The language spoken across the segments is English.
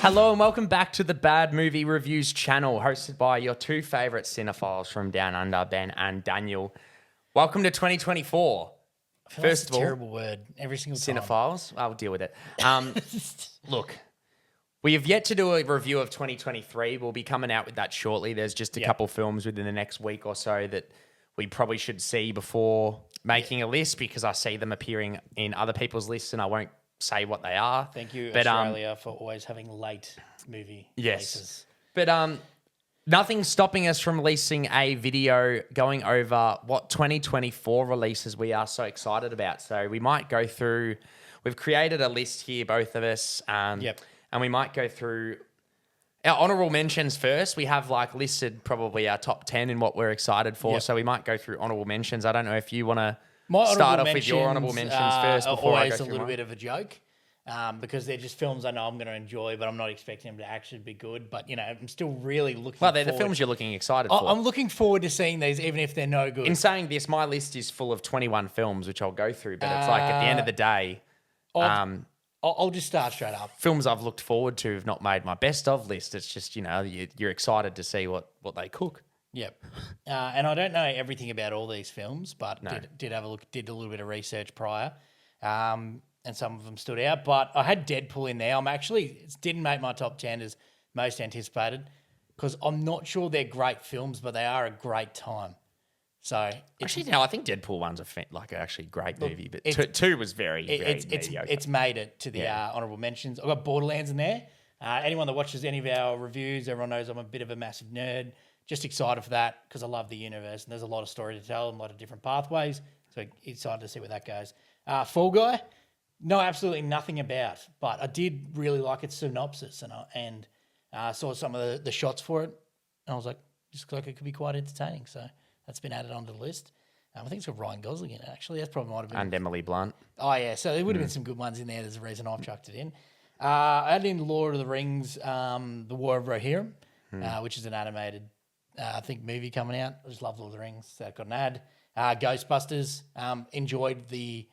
Hello and welcome back to the Bad Movie Reviews channel, hosted by your two favourite cinephiles from Down Under, Ben and Daniel. Welcome to 2024. First of all, terrible word every single time. Cinephiles, I'll deal with it. Look, we have yet to do a review of 2023. We'll be coming out with that shortly. There's just a couple films within the next week or so that we probably should see before making a list, because I see them appearing in other people's lists and I won't say what they are. Thank you, Australia, for always having late movie releases. But nothing's stopping us from releasing a video going over what 2024 releases we are so excited about. So we might go through, we've created a list here, both of us, and we might go through our honourable mentions first. We have listed probably our top 10 and what we're excited for. So we might go through honourable mentions. I don't know if you want to start off with your honourable mentions first before I go through a little bit of a joke, because they're just films I know I'm going to enjoy, but I'm not expecting them to actually be good. But, I'm still really looking forward. Well, they're the films you're looking excited for. I'm looking forward to seeing these, even if they're no good. In saying this, my list is full of 21 films, which I'll go through, but it's at the end of the day, I'll just start straight up. Films I've looked forward to have not made my best of list. It's just, you're excited to see what they cook. Yep. And I don't know everything about all these films, but did have a look, did a little bit of research prior, and some of them stood out. But I had Deadpool in there. It didn't make my top 10 as most anticipated, because I'm not sure they're great films, but they are a great time. So actually, no, I think Deadpool one's actually great movie, but two was very mediocre. It's made it to the honourable mentions. I've got Borderlands in there. Anyone that watches any of our reviews, everyone knows I'm a bit of a massive nerd. Just excited for that because I love the universe and there's a lot of story to tell and a lot of different pathways. So excited to see where that goes. Fall Guy, no, absolutely nothing about, but I did really like its synopsis and saw some of the shots for it. And I was like, just like it could be quite entertaining. So that's been added onto the list. I think it's got Ryan Gosling in it, actually. That's probably might have been. And Emily Blunt. Oh, yeah. So there would have been some good ones in there. There's a reason I've chucked it in. I added in Lord of the Rings, The War of Rohirrim, which is an animated movie coming out. I just love Lord of the Rings. So I got an ad. Ghostbusters. Enjoyed the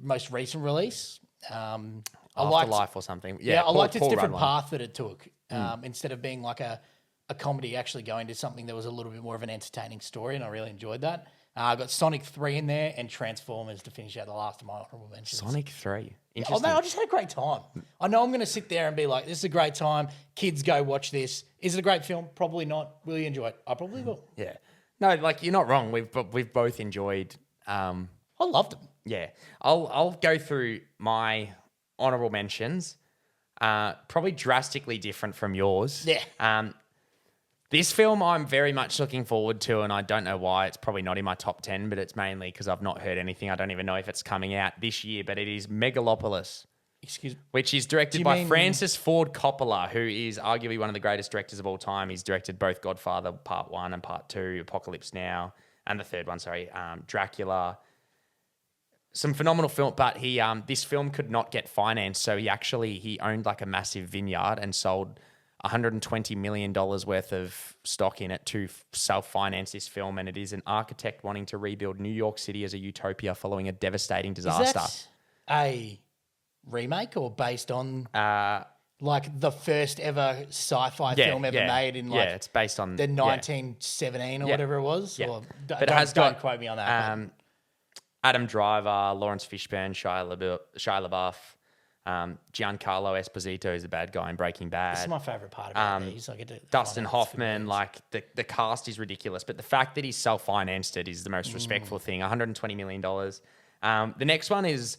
most recent release. Afterlife or something. Yeah, I liked its different path that it took. Instead of being like a comedy, actually going to something that was a little bit more of an entertaining story, and I really enjoyed that. I got Sonic 3 in there and Transformers to finish out the last of my honorable mentions. Sonic 3? Interesting. Oh, man, I just had a great time. I know I'm going to sit there and be like, this is a great time. Kids, go watch this. Is it a great film? Probably not. Will you enjoy it? I probably will. Yeah. No, you're not wrong. We've both enjoyed... I loved them. Yeah. I'll go through my honourable mentions. Probably drastically different from yours. Yeah. This film I'm very much looking forward to, and I don't know why. It's probably not in my top 10, but it's mainly because I've not heard anything. I don't even know if it's coming out this year, but it is Megalopolis. Excuse me. Which is directed by Francis Ford Coppola, who is arguably one of the greatest directors of all time. He's directed both Godfather Part 1 and Part 2, Apocalypse Now, and the third one, Dracula. Some phenomenal film, but he this film could not get financed, so he owned a massive vineyard and sold $120 million worth of stock in it to self-finance this film, and it is an architect wanting to rebuild New York City as a utopia following a devastating disaster. Is that a remake or based on the first ever sci-fi film ever made in it's based on the 1917 or whatever it was? Yeah. Or, but don't quote me on that. Adam Driver, Lawrence Fishburne, Shia LaBeouf, Giancarlo Esposito is the bad guy in Breaking Bad. This is my favourite part about these. Dustin Hoffman, the cast is ridiculous, but the fact that he's self-financed it is the most respectful thing. $120 million. The next one is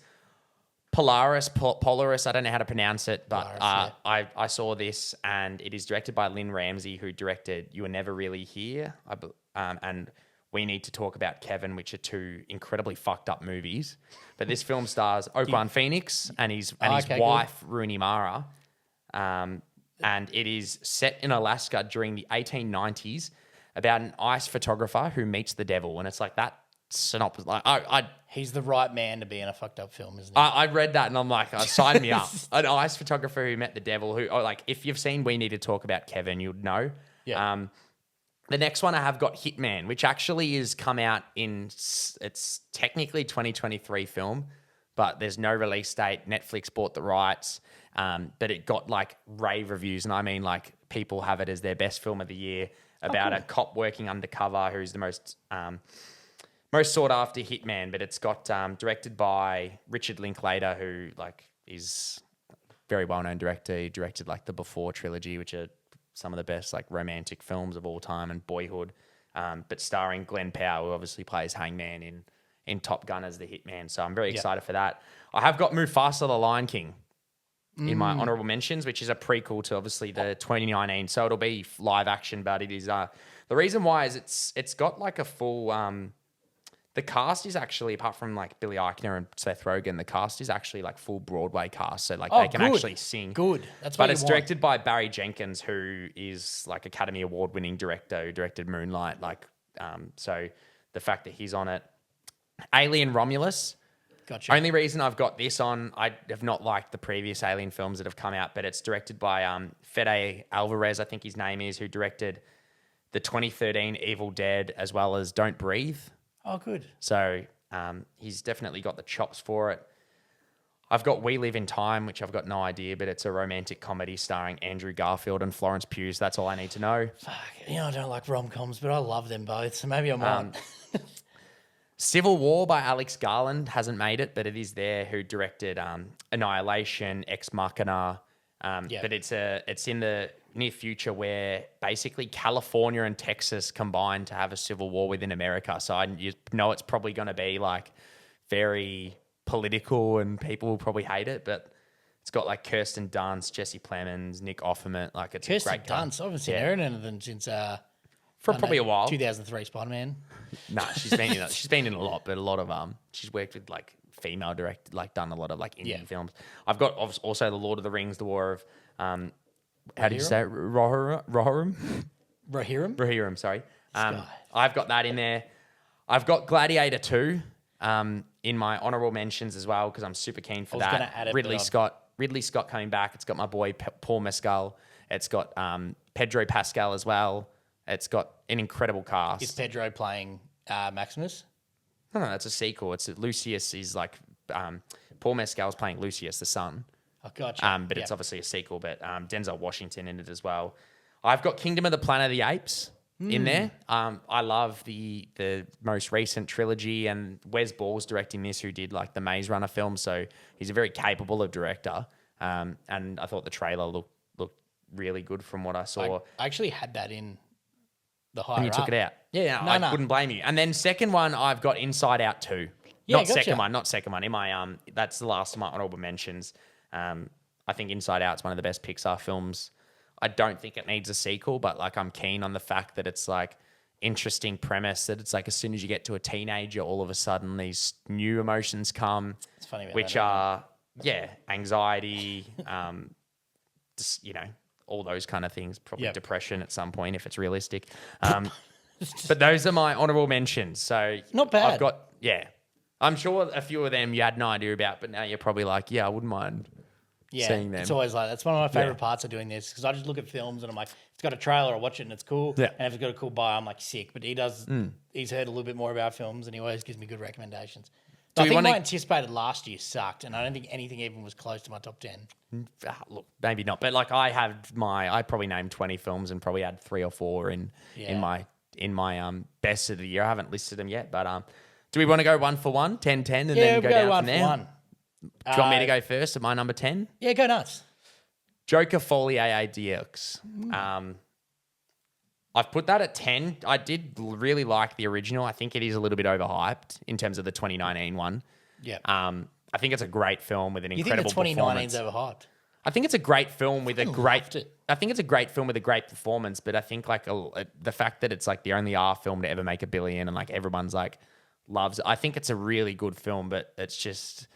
Polaris. I don't know how to pronounce it, but Polaris, I saw this, and it is directed by Lynn Ramsey, who directed You Were Never Really Here, and We Need to Talk About Kevin, which are two incredibly fucked up movies. But this film stars Oakland Phoenix and his wife, Rooney Mara. And it is set in Alaska during the 1890s about an ice photographer who meets the devil. And it's like that synopsis. He's the right man to be in a fucked up film, isn't he? I read that and I'm like, sign me up. An ice photographer who met the devil if you've seen We Need to Talk About Kevin, you'd know. Yeah. The next one I have got Hitman, which actually is come out it's technically 2023 film, but there's no release date. Netflix bought the rights, but it got like rave reviews, and I mean like people have it as their best film of the year about a cop working undercover who's the most sought after hitman. But it's got directed by Richard Linklater, who like is a very well known director. He directed like the Before trilogy, which are some of the best like romantic films of all time, and Boyhood. But starring Glenn Powell, who obviously plays Hangman in Top Gun as the hitman. So I'm very excited for that. I have got Mufasa the Lion King in my honorable mentions, which is a prequel to obviously the 2019. So it'll be live action, but it is the reason why is it's got like a full the cast is actually, apart from like Billy Eichner and Seth Rogen, the cast is actually like full Broadway cast. So like they can actually sing. Good. That's what But you it's want. directed by Barry Jenkins, who is like Academy Award winning director who directed Moonlight. Like, so the fact that he's on it. Alien Romulus. Gotcha. Only reason I've got this on, I have not liked the previous Alien films that have come out, but it's directed by Fede Alvarez, I think his name is, who directed the 2013 Evil Dead as well as Don't Breathe. Oh, good. So he's definitely got the chops for it. I've got We Live in Time, which I've got no idea, but it's a romantic comedy starring Andrew Garfield and Florence Pugh. That's all I need to know. Fuck. I don't like rom-coms, but I love them both. So maybe I might. Civil War by Alex Garland hasn't made it, but it is there, who directed Annihilation, Ex Machina. But it's in the near future where basically California and Texas combine to have a civil war within America. So you know it's probably going to be like very political and people will probably hate it, but it's got like Kirsten Dunst, Jesse Plemons, Nick Offerman. Like it's Kirsten a great cast. Dunst. I haven't seen her in anything since For probably a while. 2003 Spider-Man. No, she's been in a lot, but a lot of she's worked with like female directed, like done a lot of like indie films. I've got also the Lord of the Rings, the War of how do you say it? Rohirrim? Rohirrim, sorry. I've got that in there. I've got Gladiator 2 in my honorable mentions as well because I'm super keen for that. Gonna add it, Ridley Scott coming back. It's got my boy Paul Mescal. It's got Pedro Pascal as well. It's got an incredible cast. Is Pedro playing Maximus? No, that's a sequel. It's Lucius is like Paul Mescal's playing Lucius, the son. Oh, gotcha. But it's obviously a sequel. But Denzel Washington in it as well. I've got Kingdom of the Planet of the Apes in there. I love the most recent trilogy, and Wes Ball's directing this, who did like the Maze Runner film. So he's a very capable of director. And I thought the trailer looked really good from what I saw. I actually had that in the higher And you took it out. Yeah, I wouldn't blame you. And then second one, I've got Inside Out 2. Yeah, not gotcha. second one. In my that's the last of my honorable mentions. I think Inside Out's one of the best Pixar films. I don't think it needs a sequel, but like I'm keen on the fact that it's like interesting premise that it's like as soon as you get to a teenager, all of a sudden these new emotions come, It's funny about which that, are anxiety, just all those kind of things. Probably depression at some point if it's realistic. But those are my honorable mentions. So Not bad. I've got I'm sure a few of them you had no idea about, but now you're probably like, I wouldn't mind seeing them. It's always like that's one of my favorite parts of doing this because I just look at films and I'm like, it's got a trailer, I watch it and it's cool. Yeah. And if it's got a cool bio, I'm like sick. But he does. He's heard a little bit more about films and he always gives me good recommendations. I think my anticipated last year sucked, and I don't think anything even was close to my top 10. Look, maybe not, but like I probably named 20 films and probably had 3 or 4 in my best of the year. I haven't listed them yet, but do we want to go 1 for 1, 10-10, and then go down one from there? for one. Do you want me to go first at my number 10? Yeah, go nuts. Joker Folie DX. I've put that at 10. I did really like the original. I think it is a little bit overhyped in terms of the 2019 one. Yeah. I think it's a great film with an You think incredible the 2019's performance. overhyped? I think it's a great film with a great. loved it. I think it's a great film with a great performance, but I think like the fact that it's like the only R film to ever make $1 billion and like everyone's like loves it. I think it's a really good film, but it's just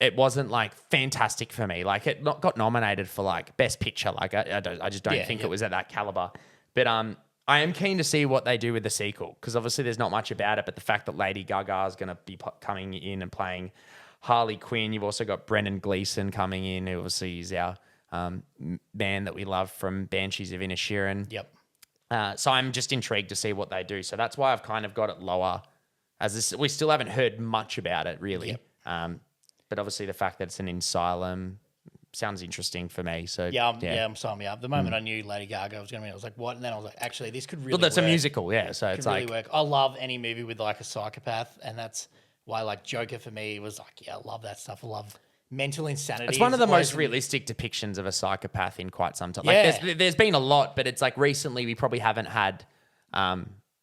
it wasn't like fantastic for me. Like it got nominated for like Best Picture. Like I just don't think it was at that caliber. But I am keen to see what they do with the sequel because obviously there's not much about it. But the fact that Lady Gaga is going to be coming in and playing Harley Quinn, you've also got Brendan Gleeson coming in, who obviously is our man that we love from Banshees of Inisherin. Yep. So I'm just intrigued to see what they do. So that's why I've kind of got it lower. We still haven't heard much about it really. Yep. but obviously the fact that it's an asylum sounds interesting for me. So I'm signing me up. The moment I knew Lady Gaga was going to be, I was like, what? And then I was like, actually, this could really. Well, that's work. a musical, yeah. So it's Could really like work. I love any movie with like a psychopath, and that's why like Joker for me was like, I love that stuff. I love mental insanity. it's one of the Always most in- realistic depictions of a psychopath in quite some time. Yeah. Like there's been a lot, but it's like recently we probably haven't had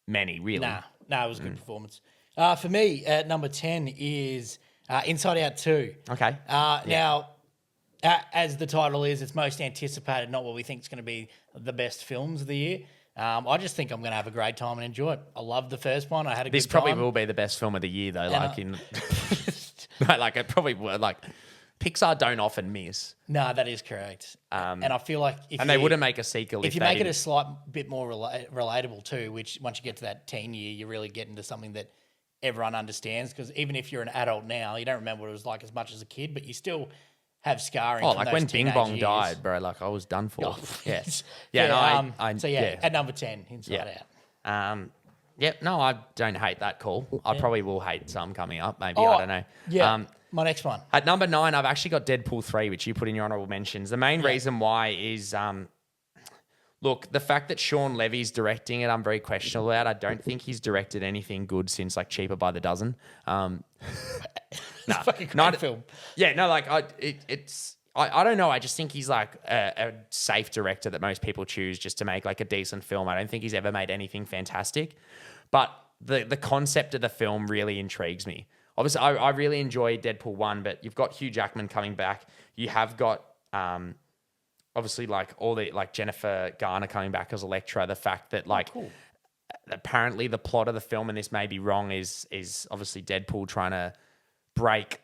many really. Nah, it was a good performance. For me, at number 10 is Inside Out 2. Okay. Now, as the title is, it's most anticipated, not what we think is going to be the best films of the year. I just think I'm going to have a great time and enjoy it. I loved the first one. I had a This good probably time. will be the best film of the year, though. And Like in, like it probably will. Like Pixar don't often miss, No, that is correct. And I feel like if and you, they wouldn't make a sequel if you they make it a didn't. slight bit more relatable too, which once you get to that teen year, you really get into something that everyone understands. Because even if you're an adult now, you don't remember what it was like as much as a kid, but you still have scarring. Oh, from like those when Bing teenage Bong years. died, bro. Like I was done for. Oh, Yeah, yeah. No, I so at number 10, Inside Out. Yep. No, I don't hate that call. I probably will hate some coming up. Maybe Oh, I don't know. Yeah, my next one. At number 9, I've actually got Deadpool 3, which you put in your honorable mentions. The main reason why is, look, the fact that Sean Levy's directing it, I'm very questionable about. I don't think he's directed anything good since like Cheaper by the Dozen. It's a fucking great not- film. Yeah, no, like I don't know. I just think he's like a safe director that most people choose just to make like a decent film. I don't think he's ever made anything fantastic, but the concept of the film really intrigues me. Obviously, I really enjoy Deadpool 1, but you've got Hugh Jackman coming back. You have got obviously like all the like Jennifer Garner coming back as Elektra. The fact that like apparently the plot of the film, and this may be wrong, is obviously Deadpool trying to break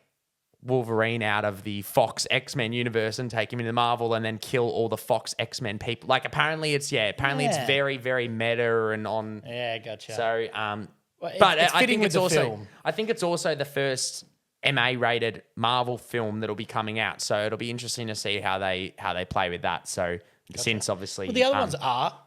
Wolverine out of the Fox X-Men universe and take him into Marvel and then kill all the Fox X-Men people. Like apparently it's very, very meta and on. Yeah, gotcha. So, Well, but it's I fitting think with it's the also, film. I think it's also the first MA-rated Marvel film that'll be coming out. So it'll be interesting to see how they play with that. So since obviously, Well, the other ones are.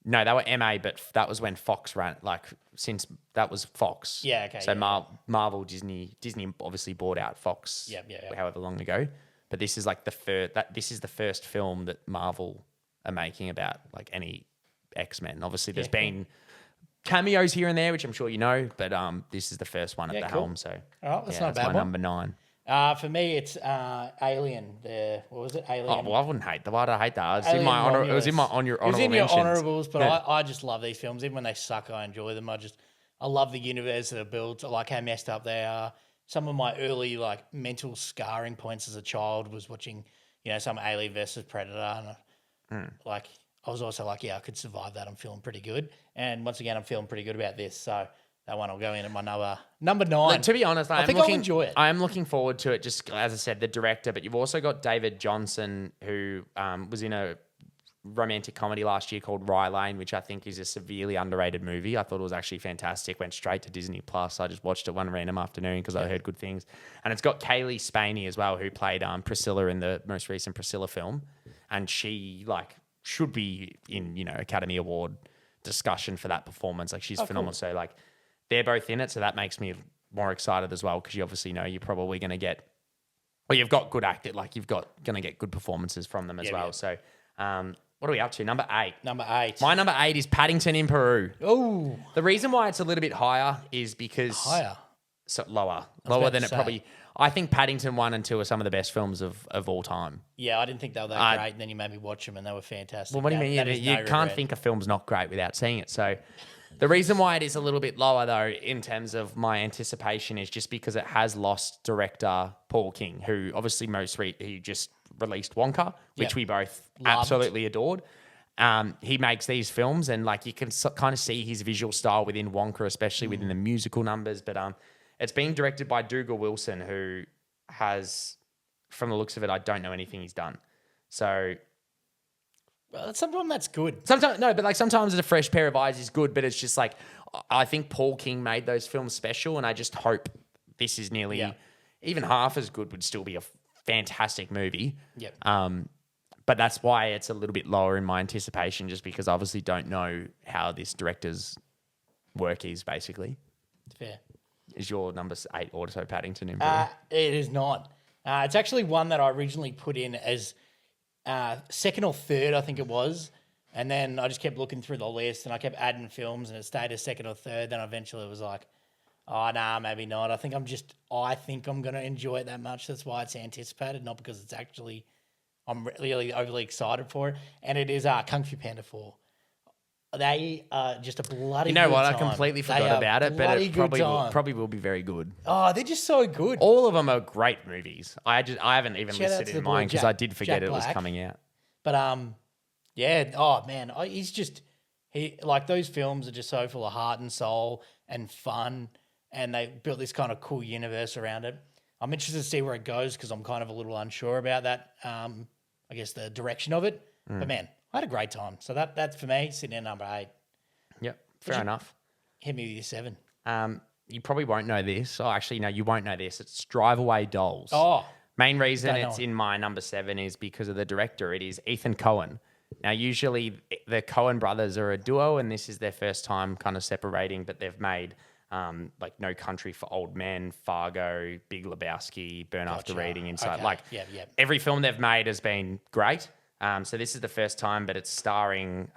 no, they were MA, but that was when Fox ran. Like since that was Fox. Yeah, okay, So yeah. Marvel, Disney obviously bought out Fox. Yeah. However long ago, but this is like this is the first film that Marvel are making about like any X-Men. Obviously, there's been cameos here and there, which I'm sure you know, but this is the first one at the cool. helm. So All right, that's not a that's bad my one. number 9. For me, it's Alien. What was it? Alien. Oh well, I wouldn't hate that. Why did I hate that? It's in Alien my honor. It was in my Romulus. honorable It was in your mentions. honorables, but Yeah. I just love these films. Even when they suck, I enjoy them. I love the universe that are built. I like how messed up they are. Some of my early like mental scarring points as a child was watching, some Alien versus Predator, and like I was also like, I could survive that. I'm feeling pretty good. And once again, I'm feeling pretty good about this. So that one will go in at my number 9. Look, to be honest, I think I'll enjoy it. I am looking forward to it. Just as I said, the director, but you've also got David Johnson, who was in a romantic comedy last year called Rye Lane, which I think is a severely underrated movie. I thought it was actually fantastic. Went straight to Disney Plus. I just watched it one random afternoon because I heard good things. And it's got Kaylee Spaney as well, who played Priscilla in the most recent Priscilla film, and she should be in Academy Award discussion for that performance. Like she's phenomenal. Cool. So they're both in it, so that makes me more excited as well because you obviously know you're probably going to get, well, you've got good actors, you've got going to get good performances from them as well. Yeah. So what are we up to? Number 8. Number 8. My number 8 is Paddington in Peru. Oh, The reason why it's a little bit higher is because higher. so lower about than to it say. probably. I think Paddington 1 and 2 are some of the best films of all time. Yeah, I didn't think they were that great, and then you made me watch them, and they were fantastic. Well, what do you mean? That is You no can't regret. think a film's not great without seeing it. So the reason why it is a little bit lower, though, in terms of my anticipation, is just because it has lost director Paul King, who obviously he just released Wonka, which Yep. we both Loved. absolutely adored. He makes these films, and you can kind of see his visual style within Wonka, especially within the musical numbers. But it's being directed by Dougal Wilson, who has, from the looks of it, I don't know anything he's done. So Well, sometimes that's good. sometimes no, but sometimes a fresh pair of eyes is good. But it's just I think Paul King made those films special, and I just hope this is nearly even half as good. Would still be a fantastic movie. Yep. But that's why it's a little bit lower in my anticipation, just because I obviously don't know how this director's work is, basically. Fair. Is your number 8 also Paddington in? It is not. It's actually one that I originally put in as second or third, I think it was. And then I just kept looking through the list and I kept adding films and it stayed as second or third. Then eventually it was like, oh, nah, maybe not. I think I'm going to enjoy it that much. That's why it's anticipated, not because it's actually, I'm really overly excited for it. And it is Kung Fu Panda 4. They are just a bloody You know good what? time. I completely They forgot are about it, but bloody it good time. probably will be very good. Oh, they're just so good. All of them are great movies. I haven't even Shout out listed to it the in boy mine because Jack- I did forget Jack it was Black. coming out. But yeah. Oh man, he's just like those films are just so full of heart and soul and fun, and they built this kind of cool universe around it. I'm interested to see where it goes because I'm kind of a little unsure about that. I guess the direction of it. But man, I had a great time. So that's for me sitting at number 8. Yep, fair enough. Hit me with your 7. You probably won't know this. Oh, actually, no, you won't know this. It's Drive Away Dolls. Oh, Main reason Don't know it's it. in my number 7 is because of the director. It is Ethan Coen. Now, usually the Coen brothers are a duo, and this is their first time kind of separating, but they've made like No Country for Old Men, Fargo, Big Lebowski, Burn After Gotcha. Reading, Inside. Okay. Like Yep. every film they've made has been great. So this is the first time, but it's starring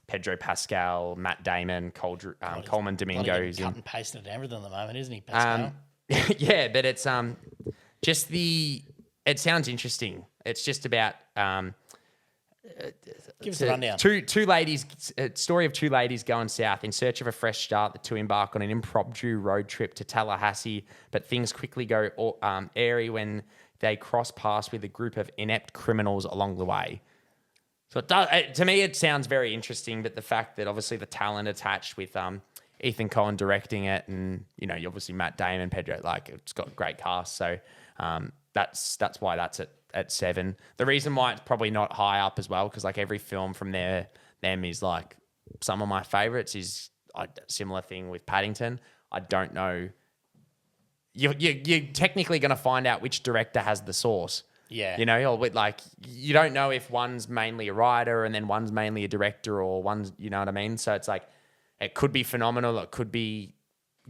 Pedro Pascal, Matt Damon, Coleman Domingo. cut and pasted everything at the moment, isn't he, Pascal? Yeah, but it's just it sounds interesting. It's just about Give us a rundown. two ladies, a story of two ladies going south in search of a fresh start. The two embark on an impromptu road trip to Tallahassee, but things quickly go airy when they cross paths with a group of inept criminals along the way. So to me, it sounds very interesting, but the fact that obviously the talent attached with Ethan Coen directing it, and obviously Matt Damon, Pedro, like it's got a great cast. So that's why that's at 7. The reason why it's probably not high up as well, because like every film from them is like some of my favorites. Is a similar thing with Paddington. I don't know. You're technically going to find out which director has the source. Yeah. Or with like you don't know if one's mainly a writer and then one's mainly a director, or one's, you know what I mean? So it's like it could be phenomenal, it could be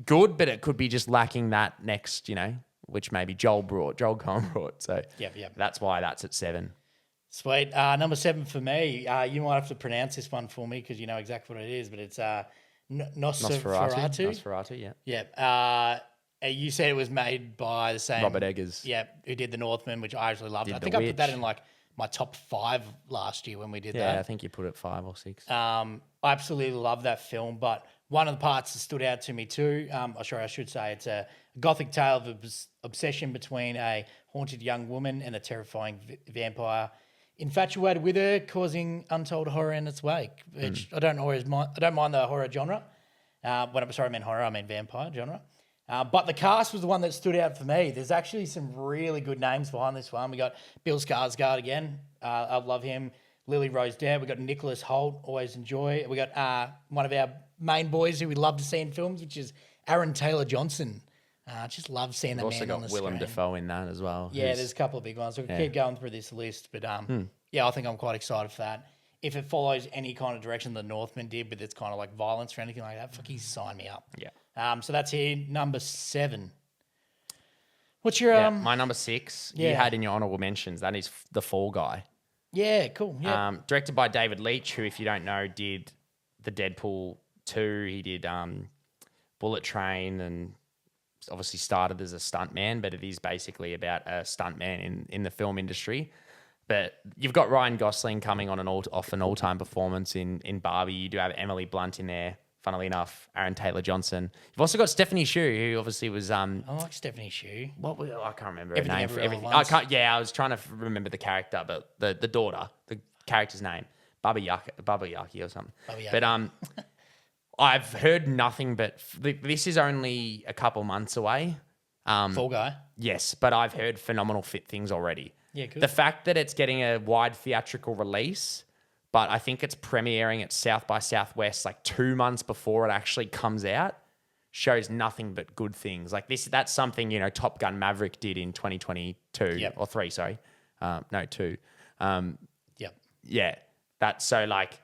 good, but it could be just lacking that next, which maybe Joel Coen brought. So Yep. that's why that's at 7. Sweet. Number 7 for me. You might have to pronounce this one for me because you know exactly what it is, but it's Nosferatu. Nosferatu, yeah. Yeah. You said it was made by the same Robert Eggers. Yeah, who did The Northman, which I actually loved. Did I The think I put that Witch. in like my top 5 last year when we did Yeah, I that. think you put it 5 or 6. I absolutely love that film, but one of the parts that stood out to me too, I should say, it's a gothic tale of obsession between a haunted young woman and a terrifying vampire infatuated with her, causing untold horror in its wake. Which I don't mind the horror genre. I meant horror, I mean vampire genre. But the cast was the one that stood out for me. There's actually some really good names behind this one. We got Bill Skarsgård again. I love him. Lily Rose Depp. We got Nicholas Hoult. Always enjoy. We got one of our main boys who we love to see in films, which is Aaron Taylor Johnson. Just love seeing the We've also man on got the Willem screen. Dafoe in that as well. Yeah, there's a couple of big ones. So we'll keep going through this list. But yeah, I think I'm quite excited for that. If it follows any kind of direction the Northman did with its kind of like violence or anything like that, fucking sign me up. Yeah. So that's here, number 7. What's your Yeah, my number 6, you yeah. had in your honorable mentions. That is The Fall Guy. Yeah, cool. Yeah. Directed by David Leitch, who, if you don't know, did the Deadpool 2. He did Bullet Train, and obviously started as a stuntman, but it is basically about a stuntman in the film industry. But you've got Ryan Gosling coming on off an all-time performance in Barbie. You do have Emily Blunt in there. Funnily enough, Aaron Taylor Johnson. You've also got Stephanie Shu, who obviously was I like Stephanie Shu. I can't remember Everything her name. Everywhere All at I Once. can't. Yeah, I was trying to remember the character, but the daughter, the character's name, Baba Yaki or something. Baba Yaki. But I've heard nothing but this is only a couple months away. Fall Guy. Yes, but I've heard phenomenal fit things already. Yeah, good. The fact that it's getting a wide theatrical release, but I think it's premiering at South by Southwest like 2 months before it actually comes out, shows nothing but good things. Like that's something, Top Gun Maverick did in 2022 Yep. or 3, sorry. No, 2. Yep. Yeah. That's so like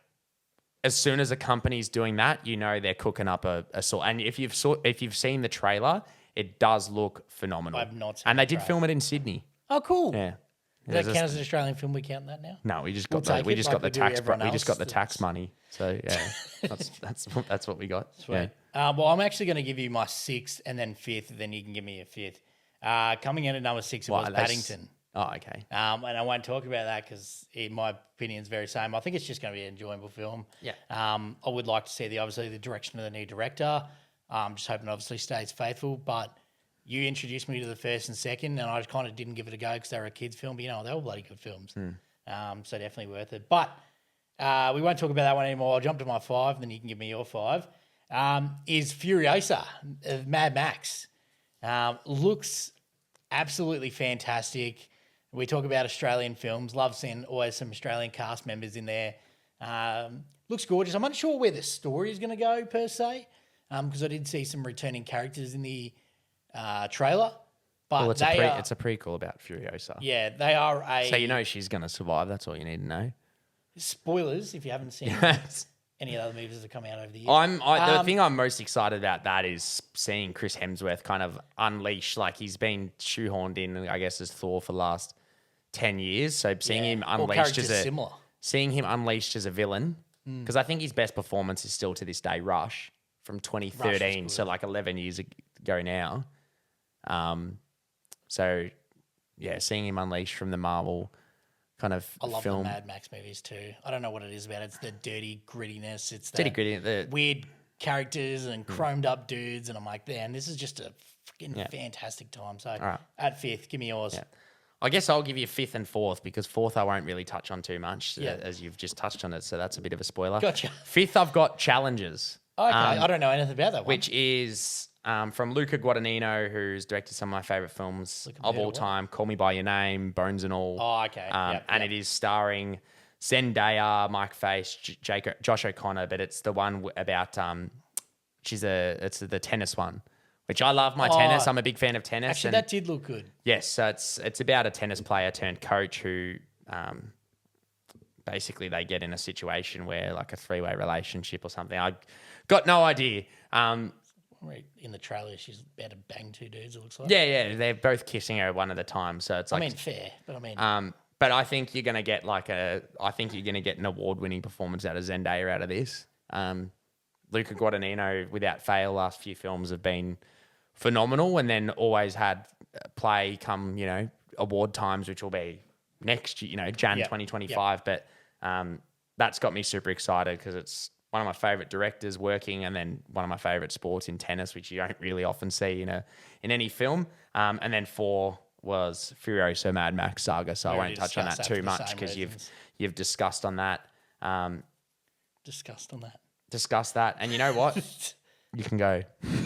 as soon as a company's doing that, they're cooking up a sort. And if you've seen the trailer, It does look phenomenal. I've not seen and they the did trailer. film it in Sydney. Oh, cool. Yeah. Does that count as an Australian film? We count that now? No, we just We'll got the take we it just like got the we do tax everyone we just got the else tax money. So yeah, that's what we got. Sweet. Yeah. Well, I'm actually going to give you my sixth and then fifth, and then you can give me a fifth. Coming in at number six, it was Paddington. Oh, okay. And I won't talk about that because, in my opinion, is very same. I think it's just going to be an enjoyable film. Yeah. I would like to see the direction of the new director. Just hoping it obviously stays faithful. But you introduced me to the first and second, and I kind of didn't give it a go because they were a kids' film. But you know, they were bloody good films. So definitely worth it. But we won't talk about that one anymore. I'll jump to my five, and then you can give me your five. Is Furiosa, Mad Max. Looks absolutely fantastic. We talk about Australian films. Love seeing always some Australian cast members in there. Looks gorgeous. I'm unsure where the story is going to go per se, because I did see some returning characters in the trailer. But Well, it's a prequel about Furiosa. yeah, they are So you know she's going to survive. That's all you need to know. spoilers if you haven't seen any other movies that come out over the years. The thing I'm most excited about that is seeing Chris Hemsworth kind of unleash. Like he's been shoehorned in, I guess, as Thor for the last 10 years. So seeing him unleashed as a villain, because I think his best performance is still to this day Rush from 2013, good. so like 11 years ago now. So yeah, seeing him unleashed from the Marvel kind of I love film. the Mad Max movies too. I don't know what it is about it. It's the dirty grittiness. It's the Pretty gritty. weird characters and chromed up dudes. And I'm like, man, this is just a freaking fantastic time. So right. at fifth, give me yours. Yeah. I guess I'll give you fifth and fourth because fourth I won't really touch on too much Yeah. as you've just touched on it. So that's a bit of a spoiler. Gotcha. Fifth, I've got Challenges. Okay, I don't know anything about that one. Which is from Luca Guadagnino, who's directed some of my favorite films of all time. Call Me by Your Name, Bones and All. Oh, okay. And it is starring Zendaya, Mike Face, Josh O'Connor, but it's the one about it's the tennis one, which I love my tennis. I'm a big fan of tennis. Actually, and that did look good. yes, so it's about a tennis player turned coach who basically they get in a situation where like a three-way relationship or something. I got no idea. In the trailer, she's about to bang two dudes, it looks like. Yeah, they're both kissing her one at a time. So it's like, I mean, fair, but I mean... but I think you're gonna get an award-winning performance out of Zendaya out of this. Luca Guadagnino, without fail, last few films have been phenomenal, and then always had play come award times, which will be next year, Jan 2025. But that's got me super excited because it's one of my favorite directors working, and then one of my favorite sports in tennis, which you don't really often see in any film. And then 4 was Furiosa Mad Max Saga, so I won't touch on that too much because you've discussed on that. Discuss that, and you know what? You can go.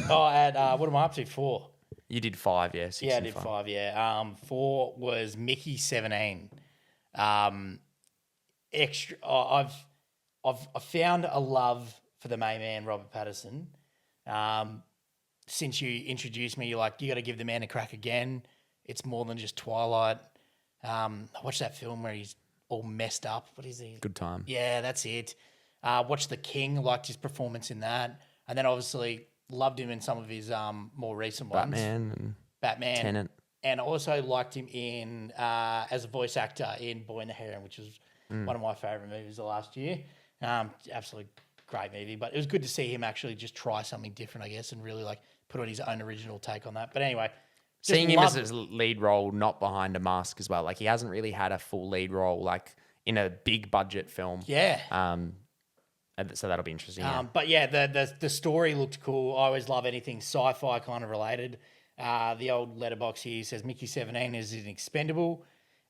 Oh, what am I up to? 4. You did 5, yeah. 6 Yeah, I and did 5. 5. Yeah. 4 was Mickey 17. Extra. I've found a love for the main man, Robert Pattinson. Since you introduced me, you're like, you got to give the man a crack again. It's more than just Twilight. I watched that film where he's all messed up. What is he? Good time. Yeah, that's it. Watched The King, liked his performance in that. And then obviously loved him in some of his more recent ones. Batman, Tenet. And also liked him in as a voice actor in Boy and the Heron, which was one of my favourite movies of last year. Absolutely great movie. But it was good to see him actually just try something different, I guess, and really like put on his own original take on that. But anyway. Seeing him as his lead role, not behind a mask as well. Like he hasn't really had a full lead role like in a big budget film. Yeah. So that'll be interesting. But yeah, the story looked cool. I always love anything sci-fi kind of related. The old letterbox here says Mickey 17 is an expendable,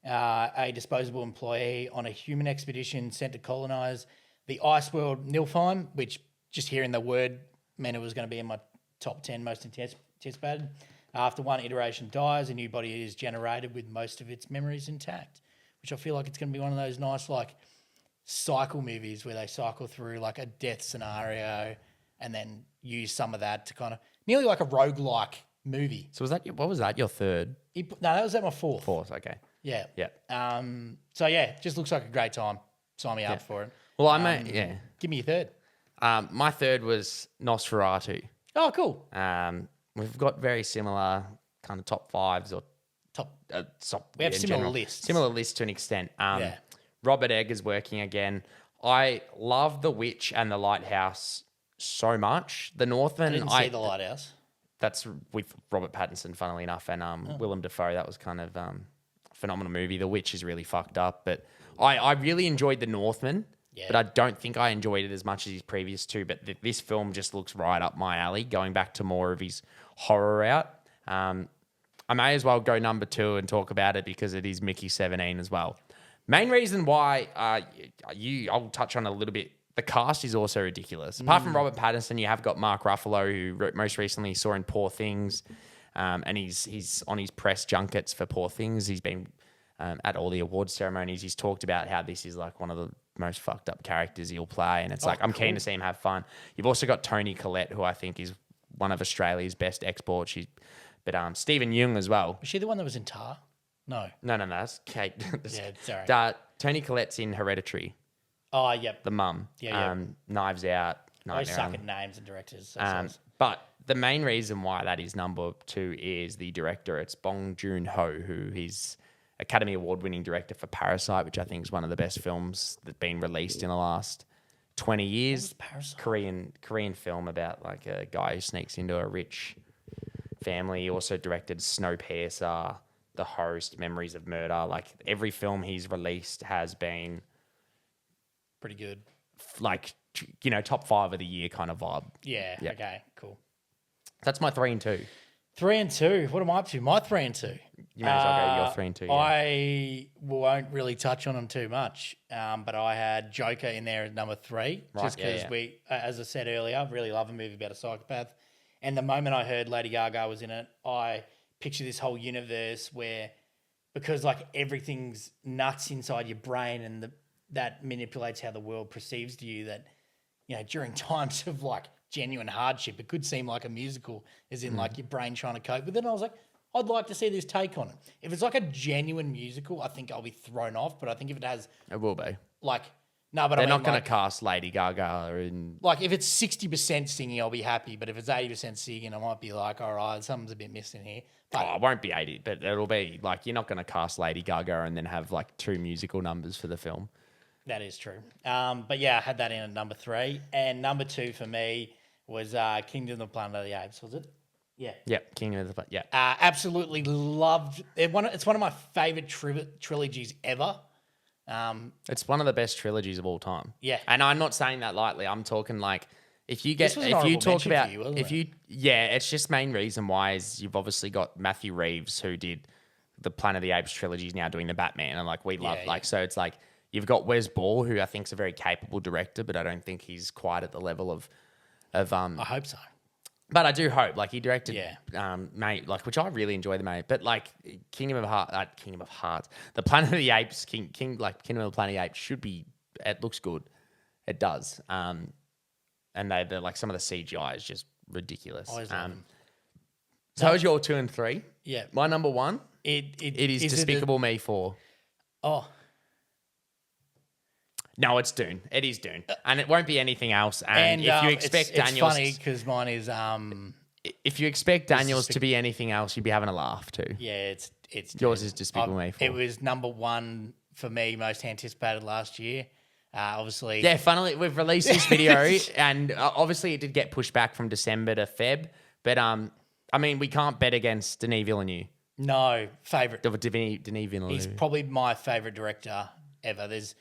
a disposable employee on a human expedition sent to colonize the ice world Nilfheim, which just hearing the word meant it was going to be in my top 10 most anticipated. After one iteration dies, a new body is generated with most of its memories intact, which I feel like it's going to be one of those nice like cycle movies where they cycle through like a death scenario and then use some of that to kind of nearly like a roguelike movie. So what was that? Your third? No, that was at my fourth. Fourth, okay. Yeah. Yeah. So yeah, just looks like a great time. Sign me up for it. Well, Give me your third. My third was Nosferatu. Oh, cool. we've got very similar kind of top fives or Top. we have similar lists. Similar lists to an extent. Yeah. Robert Eggers working again. I love The Witch and The Lighthouse so much. The Northman, I didn't see The Lighthouse. that's with Robert Pattinson, funnily enough, and Willem Dafoe. That was kind of a phenomenal movie. The Witch is really fucked up, but I really enjoyed The Northman, but I don't think I enjoyed it as much as his previous two. But this film just looks right up my alley, going back to more of his horror route. I may as well go number 2 and talk about it because it is Mickey 17 as well. Main reason why I'll touch on it a little bit. The cast is also ridiculous. Apart from Robert Pattinson, you have got Mark Ruffalo, who most recently saw in Poor Things, and he's on his press junkets for Poor Things. He's been at all the awards ceremonies. He's talked about how this is like one of the most fucked up characters he'll play, and it's I'm keen to see him have fun. You've also got Toni Collette, who I think is one of Australia's best exports. But Stephen Yeun as well. Was she the one that was in Tar? No. No, that's Kate. Yeah, sorry. Toni Collette's in Hereditary. Oh, yep. The mum. Yeah. Knives Out. I Nightmare suck on- at names and directors. So But the main reason why that is number 2 is the director. It's Bong Joon-ho, who is Academy Award-winning director for Parasite, which I think is one of the best films that's been released in the last 20 years. Parasite? Korean film about like a guy who sneaks into a rich family. He also directed Snowpiercer, The Host, Memories of Murder. Like every film he's released has been pretty good. like, top 5 of the year kind of vibe. Yeah. Yeah. Okay. Cool. That's my 3 and 2. 3 and 2. What am I up to? My 3 and 2. You may as well go your 3 and 2. Yeah. I won't really touch on them too much, but I had Joker in there at number 3, just because we, as I said earlier, I really love a movie about a psychopath. And the moment I heard Lady Gaga was in it, I picture this whole universe where, because like everything's nuts inside your brain and that manipulates how the world perceives to you, that, during times of like genuine hardship, it could seem like a musical, as in like your brain trying to cope with it. And I was like, I'd like to see this take on it. If it's like a genuine musical, I think I'll be thrown off. But I think if it has, It will be. like, no, but They're I mean, not going like, to cast Lady Gaga in. like if it's 60% singing, I'll be happy. But if it's 80% singing, I might be like, all right, something's a bit missing here. But It won't be 80, but it'll be like you're not going to cast Lady Gaga and then have like 2 musical numbers for the film. that is true. But yeah, I had that in at number 3. And number 2 for me was Kingdom of the Planet of the Apes, was it? Yeah. Yep, Kingdom of the yeah. Absolutely loved it. It's one of my favorite trilogies ever. It's one of the best trilogies of all time. Yeah. And I'm not saying that lightly. I'm talking like if you get This was an if you honourable talk mention for about you, wasn't if it? you it's just main reason why is you've obviously got Matthew Reeves who did the Planet of the Apes trilogy is now doing the Batman, and like we love yeah. so it's like you've got Wes Ball, who I think is a very capable director, but I don't think he's quite at the level of I hope so. But I do hope, like he directed, Yeah. Mate, like which I really enjoy the Mate, but like Kingdom of Hearts, the Planet of the Apes, Kingdom of the Planet of the Apes should be. It looks good, it does, and they're like some of the CGI is just ridiculous. Always love them. So that was your 2 and 3. Yeah. My number 1, It is Despicable Me 4. Oh, No, it's Dune. It is Dune, and it won't be anything else. And if you expect it's Daniels, funny because mine is if you expect Daniels to be anything else, you'd be having a laugh too. yeah, it's Yours is Despicable Me 4. It was number 1 for me, most anticipated last year. Obviously, Yeah, funnily, we've released this video, and obviously it did get pushed back from December to Feb. But I mean, we can't bet against Denis Villeneuve. no favorite. Denis Villeneuve. He's probably my favorite director ever. There's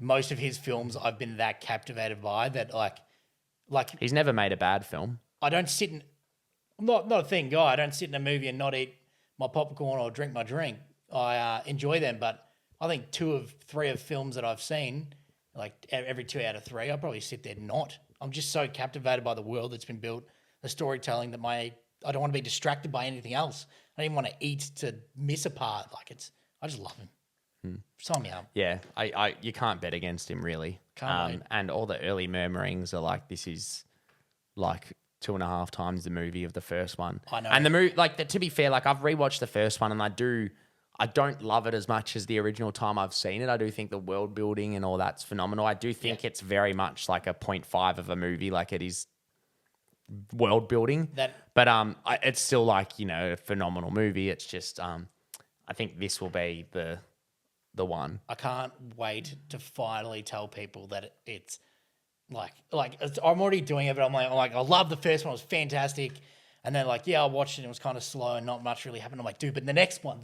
most of his films I've been that captivated by that like He's never made a bad film. I don't sit in. I'm not a thin guy. I don't sit in a movie and not eat my popcorn or drink my drink. I enjoy them, but I think 2 of 3 of films that I've seen, like every 2 out of 3, I probably sit there not. I'm just so captivated by the world that's been built, the storytelling that I don't want to be distracted by anything else. I don't even want to eat to miss a part. I just love him. Sign me up. Yeah, you can't bet against him really. Can't wait. And all the early murmurings are like this is like 2.5 times the movie of the first one. I know. And the movie, to be fair, like I've rewatched the first one, and I don't love it as much as the original time I've seen it. I do think the world building and all that's phenomenal. I do think it's very much like a 0.5 of a movie. Like it is world building. That- But it's still like, you know, a phenomenal movie. It's just I think this will be the one. I can't wait to finally tell people that it's I'm already doing it, but I'm like, I love the first one. It was fantastic. And then like, yeah, I watched it. It was kind of slow and not much really happened. I'm like, dude, but the next one,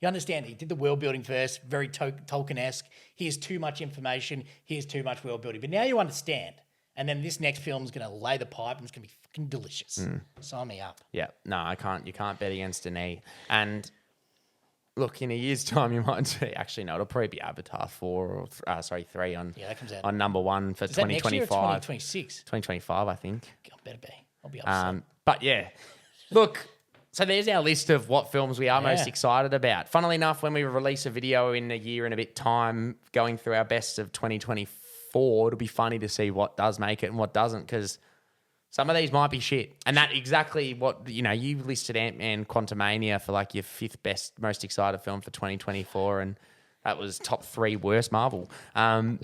you understand? He did the world building first, very Tolkien-esque. Here's too much information. Here's too much world building. But now you understand. And then this next film is going to lay the pipe and it's going to be fucking delicious. Sign me up. Yeah, no, I can't. You can't bet against an E. And look, in a year's time, you might see. Actually, no, it'll probably be Avatar 3 on Yeah, that comes out. on number one for Is that next year or 2025. 2026? 2025, I think. I better be. I'll be upset. But yeah, look. So there's our list of what films we are most excited about. Funnily enough, when we release a video in a year and a bit time, going through our best of 2024, it'll be funny to see what does make it and what doesn't, because some of these might be shit. And that exactly what, you know, you listed Ant-Man Quantumania for like your 5th best, most excited film for 2024. And that was top 3 worst Marvel. Well,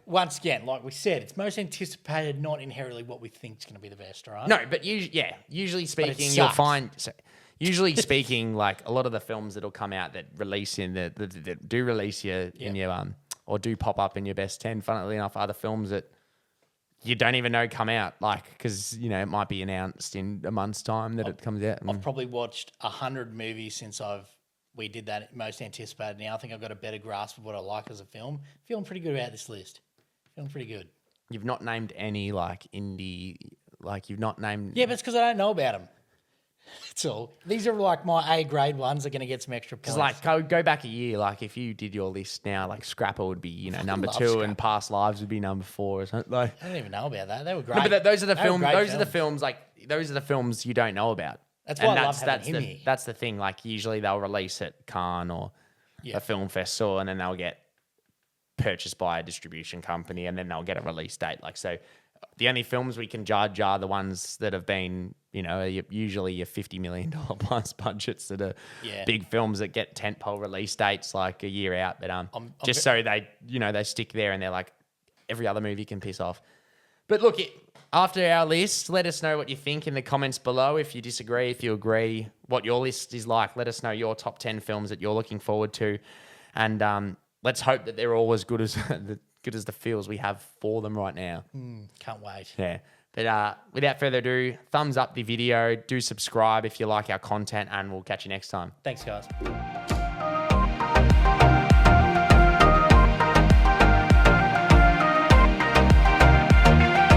once again, like we said, it's most anticipated, not inherently what we think is going to be the best, right? No, but usually speaking, you'll sucks. find... Usually speaking, like a lot of the films that'll come out that release that do release you in your or do pop up in your best 10, funnily enough, are the films that you don't even know come out, like, because, you know, it might be announced in a month's time that it comes out. I've probably watched 100 movies since we did that most anticipated. Now I think I've got a better grasp of what I like as a film. Feeling pretty good about this list. Feeling pretty good. You've not named any like indie, like you've not named. Yeah, but it's because I don't know about them. That's all. These are like my A grade ones. Are going to get some extra points. Because like go back a year, like if you did your list now, like Scrapper would be, you know, number 2 love and Past Lives would be number 4 or something. Like, I don't even know about that. They were great. no, but those are the They were films. great Those are the films. Like those are the films you don't know about. That's why and I love having him here. That's the thing. Like usually they'll release at Cannes or a film festival, and then they'll get purchased by a distribution company, and then they'll get a release date. Like so, the only films we can judge are the ones that have been, you know, usually your $50 million plus budgets that are big films that get tentpole release dates like a year out. But so they, you know, they stick there and they're like, every other movie can piss off. But look, after our list, let us know what you think in the comments below. If you disagree, if you agree, what your list is like. Let us know your top 10 films that you're looking forward to. And let's hope that they're all as good as the feels we have for them right now. Can't wait. Yeah. But without further ado, thumbs up the video. Do subscribe if you like our content, and we'll catch you next time. Thanks, guys.